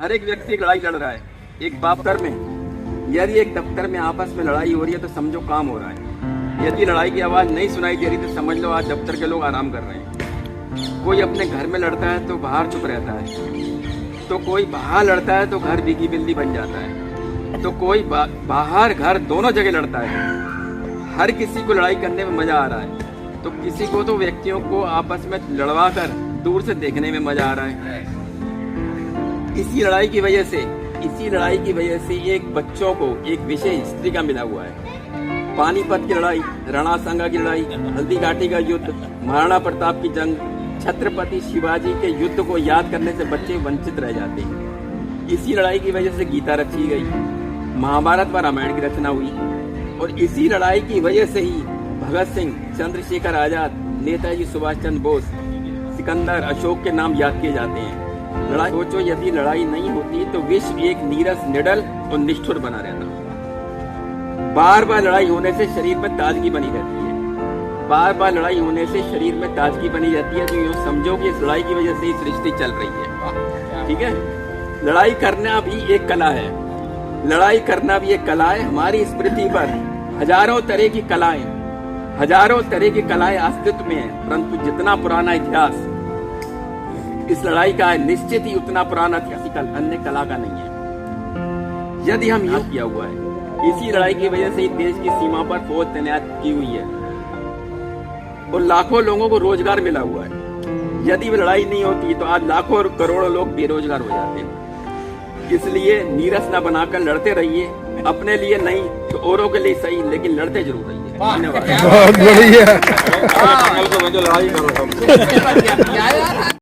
हर एक व्यक्ति एक लड़ाई लड़ रहा है। एक दफ्तर में, यदि एक दफ्तर में आपस में लड़ाई हो रही है तो समझो काम हो रहा है। यदि लड़ाई की आवाज नहीं सुनाई दे रही तो समझ लो आज दफ्तर के लोग आराम कर रहे हैं। कोई अपने घर में लड़ता है तो बाहर चुप रहता है, तो कोई बाहर लड़ता है तो घर बिगी बिल्ली बन जाता है, तो कोई बाहर घर दोनों जगह लड़ता है। हर किसी को लड़ाई करने में मजा आ रहा है, तो किसी को तो व्यक्तियों को आपस में लड़वा कर दूर से देखने में मजा आ रहा है। इसी लड़ाई की वजह से एक बच्चों को एक विषय हिस्ट्री का मिला हुआ है। पानीपत की लड़ाई, रणसांगा की लड़ाई, हल्दी घाटी का युद्ध, महाराणा प्रताप की जंग, छत्रपति शिवाजी के युद्ध को याद करने से बच्चे वंचित रह जाते हैं। इसी लड़ाई की वजह से गीता रची गई, महाभारत व रामायण की रचना हुई, और इसी लड़ाई की वजह से ही भगत सिंह, चंद्रशेखर आजाद, नेताजी सुभाष चंद्र बोस, सिकंदर, अशोक के नाम याद किए जाते हैं। लड़ाई सोचो, यदि लड़ाई नहीं होती तो विश्व एक नीरस, निडल और निष्ठुर बना रहता। बार बार लड़ाई होने से शरीर में ताजगी बनी रहती है। बार बार लड़ाई होने से शरीर में ताजगी बनी रहती है, तो यूँ समझो कि इस लड़ाई की वजह से ही सृष्टि चल रही है। ठीक है, लड़ाई करना भी एक कला है। लड़ाई करना भी एक कला है। हमारी इस पृथ्वी पर हजारों तरह की कलाएं अस्तित्व में है, परंतु जितना पुराना इतिहास इस लड़ाई का है, निश्चित ही उतना पुराना इतिहास अन्य कला का नहीं है। यदि हम यूं किया हुआ है, इसी लड़ाई की वजह से ही देश की सीमा पर फौज तैनात की हुई है और लाखों लोगों को रोजगार मिला हुआ है। यदि वो लड़ाई नहीं होती तो आज लाखों और करोड़ों लोग बेरोजगार हो जाते। इसलिए नीरस न बनाकर लड़ते रहिए, अपने लिए नहीं तो औरों के लिए सही, लेकिन लड़ते जरूर रहिए। धन्यवाद। बहुत बढ़िया।